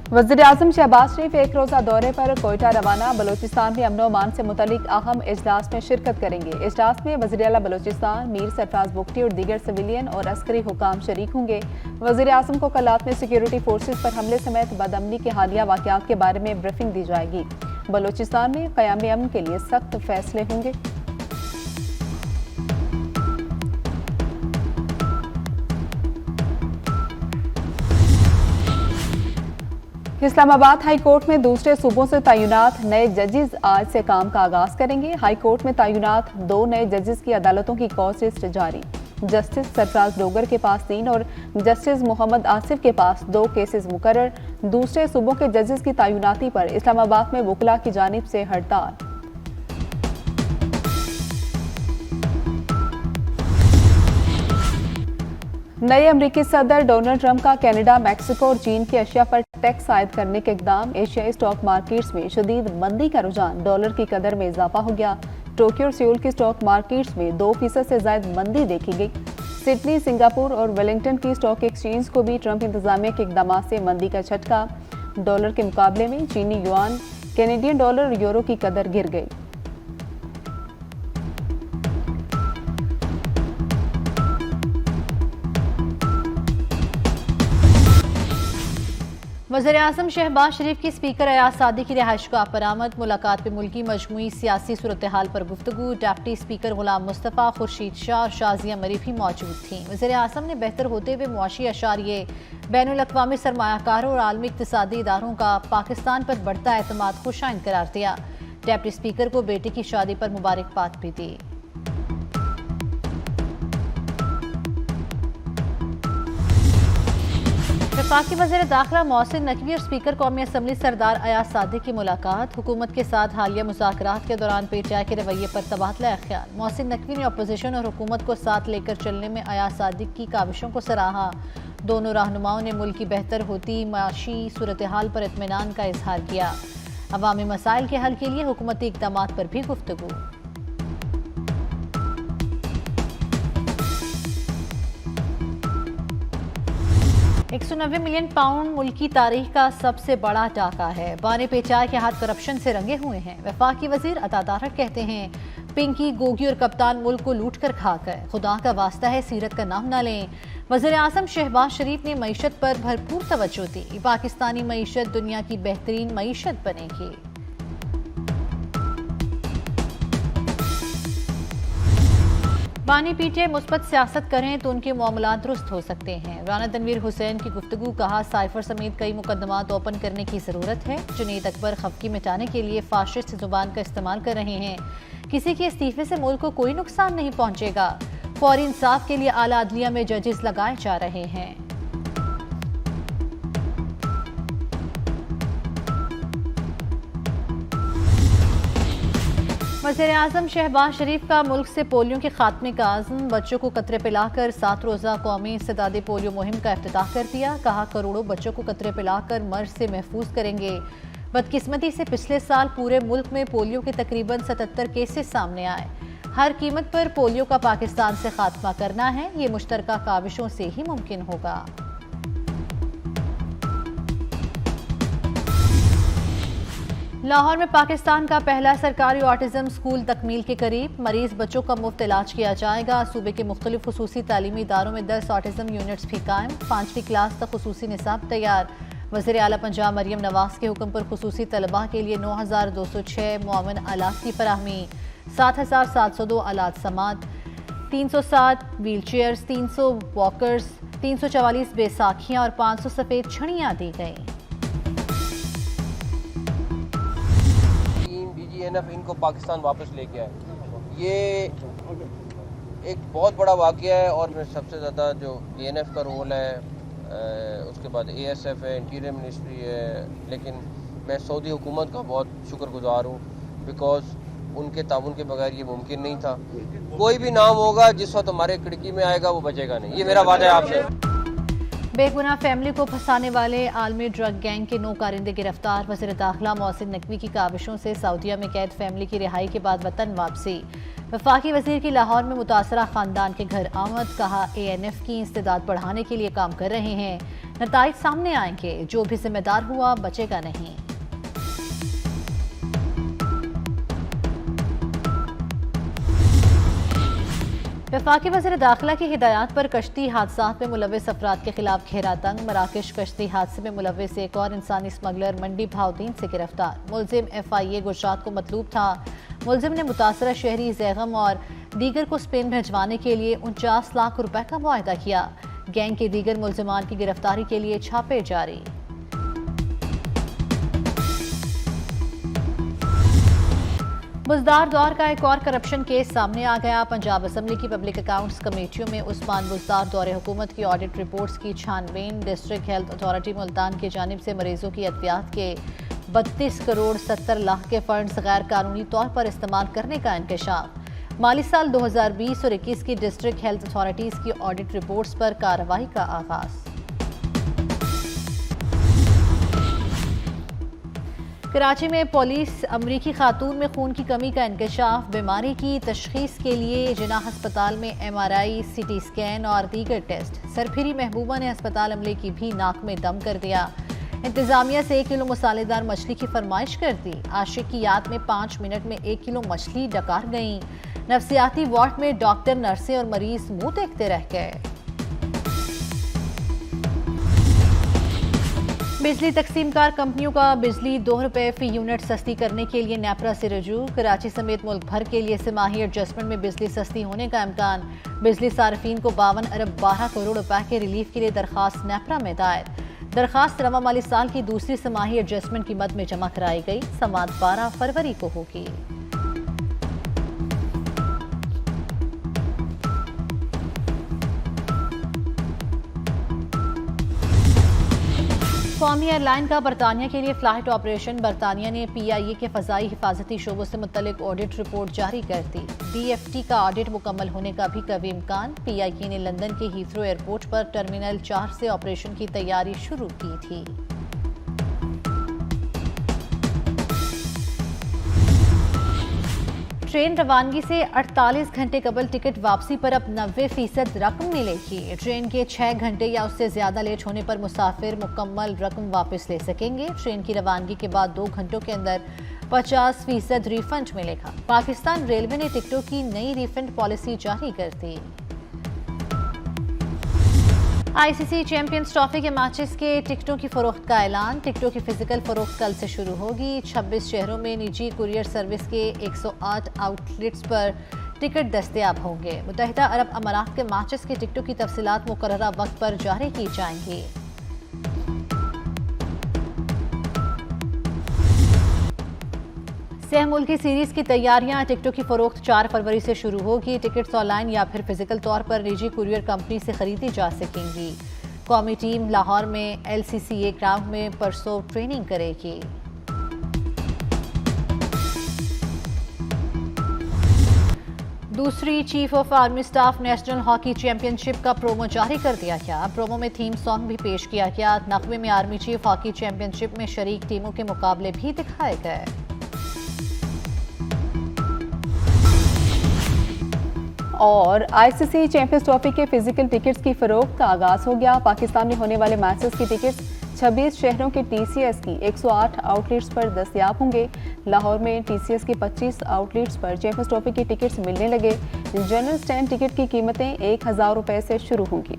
वज़ीर-ए-आज़म शहबाज शरीफ एक रोज़ा दौरे पर कोयटा रवाना। बलोचिस्तान में अमन अमान से मुतल्लिक अहम इजलास में शिरकत करेंगे। इजलास में वज़ीर-ए-आला बलोचिस्तान मीर सरफराज बुगटी और दीगर सिविलियन और अस्करी हुकाम शरीक होंगे। वज़ीर-ए-आज़म को कल रात में सिक्योरिटी फोर्सेज पर हमले समेत बदअमनी के हालिया वाक़यात के बारे में ब्रीफिंग दी जाएगी। बलोचिस्तान में क़याम अमन के लिए सख्त फैसले होंगे। इस्लामाबाद हाई कोर्ट में दूसरे सूबों से तैनात नए जजेस आज से काम का आगाज करेंगे। हाई कोर्ट में तैनात 2 नए जजेस की अदालतों की कॉज लिस्ट जारी। जस्टिस सरफराज डोगर के पास 3 और जस्टिस मोहम्मद आसिफ के पास 2 केसेस मुकर्रर। दूसरे सूबों के जजेस की तैनाती पर इस्लामाबाद में वकला की जानिब से हड़ताल। नए अमरीकी सदर डोनाल्ड ट्रंप का कनाडा, मैक्सिको और चीन की अशिया पर टैक्स आयद करने के इकदाम। एशियाई स्टॉक मार्केट्स में शदीद मंदी का रुझान, डॉलर की कदर में इजाफा हो गया। टोक्यो और सियोल की स्टॉक मार्केट्स में 2% से ज्यादा मंदी देखी गई। सिडनी, सिंगापुर और वेलिंगटन की स्टॉक एक्सचेंज को भी ट्रंप इंतजामिया के इकदाम से मंदी का झटका। डॉलर के मुकाबले में चीनी युआन, कैनेडियन डॉलर और यूरो की कदर गिर गई। वज़ीर-ए-आज़म शहबाज शरीफ की स्पीकर अयाज सादी की रिहाइशगाह पर आमद। मुलाकात में मुल्की मजमूई सियासी सूरत हाल पर गुफ्तगू। डिप्टी स्पीकर गुलाम मुस्तफ़ा, खुर्शीद शाह और शाजिया मरी भी मौजूद थीं। वज़ीर-ए-आज़म ने बेहतर होते हुए मुआशी अशारिये, बैनुल-अक़वामी सरमायाकारों और आलमी इक़्तिसादी इदारों का पाकिस्तान पर बढ़ता एतमाद खुशाइन करार दिया। डिप्टी स्पीकर को बेटी की शादी पर मुबारकबाद भी दी। वफाकी वज़ीर दाखिला मोहसिन नकवी और स्पीकर कौमी असम्बली सरदार अयाज सादी की मुलाकात। हुकूमत के साथ हालिया मुज़ाकरात के दौरान पीटीआई के रवैये पर तबादला ख्याल। मोहसिन नकवी ने अपोजिशन और हुकूमत को साथ लेकर चलने में अयाज सादी की काविशों को सराहा। दोनों रहनुमाओं ने मुल्क की बेहतर होती माशी सूरत हाल पर इत्मीनान का इजहार किया। अवामी मसाइल के हल के लिए हुकूमती इक़दामात पर भी गुफ्तगू। 190 मिलियन पाउंड मुल्क की तारीख का सबसे बड़ा टाका है। बाने पीटीआई के हाथ करप्शन से रंगे हुए हैं। वफाकी वजीर अतातारक कहते हैं, पिंकी, गोगी और कप्तान मुल्क को लूट कर खा गए। खुदा का वास्ता है सीरत का नाम ना लें। वज़ीर-ए-आज़म शहबाज शरीफ ने मईशत पर भरपूर तवज्जो दी। पाकिस्तानी मईशत दुनिया की बेहतरीन मईशत बनेगी। बानी पीटीआई मुस्बत सियासत करें तो उनके मामलात दुरुस्त हो सकते हैं। राना तनवीर हुसैन की गुफ्तगू। कहा, साइफर समेत कई मुकदमात ओपन करने की जरूरत है। जुनैद अकबर खफकी मिटाने के लिए फाशिस्ट जुबान का इस्तेमाल कर रहे हैं। किसी के इस्तीफे से मुल्क को कोई नुकसान नहीं पहुंचेगा। फौरी इंसाफ के लिए आला अदलिया में जजेस लगाए जा रहे हैं। वज़ीर-ए-आज़म शहबाज शरीफ का मुल्क से पोलियो के खात्मे का आज़म। बच्चों को कतरे पिलाकर 7 रोज़ा कौमी इस्तेदादी पोलियो मुहिम का इफ्तिताह कर दिया। कहा, करोड़ों बच्चों को कतरे पिलाकर मर्ज से महफूज करेंगे। बदकिस्मती से पिछले साल पूरे मुल्क में पोलियो के तकरीबन 77 केसेस सामने आए। हर कीमत पर पोलियो का पाकिस्तान से खात्मा करना है। ये मुश्तरका काविशों से ही मुमकिन होगा। लाहौर में पाकिस्तान का पहला सरकारी ऑटिज्म स्कूल तकमील के करीब। मरीज बच्चों का मुफ्त इलाज किया जाएगा। सूबे के मुख्तलिफ खुसूसी तालीमी इदारों में 10 ऑटिज्म यूनिट्स भी कायम। 5वीं क्लास तक खुसूसी निसाब तैयार। वज़ीर आला पंजाब मरियम नवाज के हुक्म पर खुसूसी तलबा के लिए 9206 मुआवन आलात की फराहमी। 7702 आलात समात, 307 व्हील चेयर्स, 300 वॉकर्स, 344 बैसाखियाँ और 500 सफ़ेद छड़ियाँ दी गई। DGNF इनको पाकिस्तान वापस लेके आए, ये एक बहुत बड़ा वाक़या है। और सबसे ज़्यादा जो DNF का रोल है, उसके बाद ASF है, इंटीरियर मिनिस्ट्री है। लेकिन मैं सऊदी हुकूमत का बहुत शुक्रगुजार हूँ, बिकॉज उनके ताउन के बगैर ये मुमकिन नहीं था। कोई भी नाम होगा जिस वक्त हमारे खिड़की में आएगा वो बचेगा नहीं, ये मेरा वादा है आपसे। बेगुनाह फैमिली को फंसाने वाले आलमी ड्रग गैंग के 9 कारिंदे गिरफ्तार। वज़ीर दाखिला मोहसिन नकवी की काविशों से सऊदीया में कैद फैमिली की रिहाई के बाद वतन वापसी। वफाकी वजीर की लाहौर में मुतासरा खानदान के घर आमद। कहा, ANF की इस्तेदाद बढ़ाने के लिए काम कर रहे हैं। नताइज सामने आएंगे, जो भी जिम्मेदार हुआ बचेगा नहीं। वफाकी वज़ीर दाखिला की हिदायत पर कश्ती हादसात में मुलव्विस अफराद के खिलाफ घेरा तंग। मराकश कश्ती हादसे में मुलव्विस एक और इंसानी स्मगलर मंडी भाउद्दीन से गिरफ्तार। मुलजिम FIA गुजरात को मतलूब था। मुलजिम ने मुतासरा शहरी जैगम और दीगर को स्पेन भिजवाने के लिए 49 लाख रुपए का मुआहदा किया। गैंग के दीगर मुलजिमान की गिरफ्तारी के लिए छापे जारी। बुजदार दौर का एक और करप्शन केस सामने आ गया। पंजाब असम्बली की पब्लिक अकाउंट्स कमेटियों में उस्मान बुजदार दौरे हुकूमत की ऑडिट रिपोर्ट्स की छानबीन। डिस्ट्रिक्ट हेल्थ अथॉरिटी मुल्तान की जानिब से मरीजों की अद्वियात के 32 करोड़ 70 लाख के फंड्स गैर कानूनी तौर पर इस्तेमाल करने का इंकशाफ। माली साल 2020 और 21 की डिस्ट्रिक्ट हेल्थ अथॉरिटीज की ऑडिट रिपोर्ट्स पर कार्रवाई का आगाज। कराची में पुलिस अमरीकी खातून में खून की कमी का इंकशाफ। बीमारी की तशखीस के लिए जिना अस्पताल में MRI, CT स्कैन और दीगर टेस्ट। सरफिरी महबूबा ने अस्पताल अमले की भी नाक में दम कर दिया। इंतजामिया से 1 किलो मसालेदार मछली की फरमाइश कर दी। आशिक की याद में 5 मिनट में 1 किलो मछली डकार गई। नफ्सियाती वार्ड में डॉक्टर, नर्सें और मरीज मुंह देखते रह गए। बिजली तकसीमकार कंपनियों का बिजली 2 रुपए फी यूनिट सस्ती करने के लिए नेपरा से रजू। कराची समेत मुल्क भर के लिए तिमाही एडजस्टमेंट में बिजली सस्ती होने का इम्कान। बिजली सार्फिन को 52 अरब 12 करोड़ रुपए के रिलीफ के लिए दरखास्त नेपरा में दायर। दरखास्त रवा माली साल की दूसरी तिमाही एडजस्टमेंट की मद में जमा कराई गई। समात 12 फरवरी को होगी। कौमी एयरलाइन का बरतानिया के लिए फ्लाइट ऑपरेशन। बरतानिया ने PIA के फ़ज़ाई हिफाजती शोबों से मुतल्लिक ऑडिट रिपोर्ट जारी कर दी। DFT का ऑडिट मुकम्मल होने का भी कभी इम्कान। PIA ने लंदन के हीथ्रो एयरपोर्ट पर टर्मिनल 4 से ऑपरेशन की तैयारी शुरू की थी। ट्रेन रवानगी से 48 घंटे कबल टिकट वापसी पर अब 90% रकम मिलेगी। ट्रेन के 6 घंटे या उससे ज्यादा लेट होने पर मुसाफिर मुकम्मल रकम वापस ले सकेंगे। ट्रेन की रवानगी के बाद 2 घंटों के अंदर 50% रिफंड मिलेगा। पाकिस्तान रेलवे ने टिकटों की नई रिफंड पॉलिसी जारी कर दी। ICC चैंपियंस ट्रॉफी के मैचेस के टिकटों की फरोख्त का ऐलान। टिकटों की फिजिकल फरोख्त कल से शुरू होगी। 26 शहरों में निजी कुरियर सर्विस के 108 आउटलेट्स पर टिकट दस्तयाब होंगे। मुत्तहिदा अरब अमारात के मैचेस के टिकटों की तफसीलात मुकर्ररा वक्त पर जारी की जाएंगी। सह मुल्की सीरीज की तैयारियां। टिकटों की फरोख्त 4 फरवरी से शुरू होगी। टिकट्स ऑनलाइन या फिर फिजिकल तौर पर निजी कुरियर कंपनी से खरीदी जा सकेंगी। कौमी टीम लाहौर में LCCA ग्राउंड में परसों ट्रेनिंग करेगी। दूसरी chief of army staff national hockey championship का प्रोमो जारी कर दिया गया। प्रोमो में थीम सॉन्ग भी पेश किया गया। नगमे में आर्मी चीफ हॉकी चैंपियनशिप में शरीक टीमों के मुकाबले भी दिखाए गए। और ICC चैंपियंस ट्रॉफी के फिजिकल टिकट्स की फरोख्त का आगाज हो गया। पाकिस्तान में होने वाले मैचेस की टिकट्स 26 शहरों के TCS की 108 आउटलेट्स पर दस्तयाब होंगे। लाहौर में TCS की 25 आउटलेट्स पर चैंपियंस ट्रॉफी की टिकट्स मिलने लगे। जनरल स्टैंड टिकट की कीमतें 1000 रुपए से शुरू होंगी।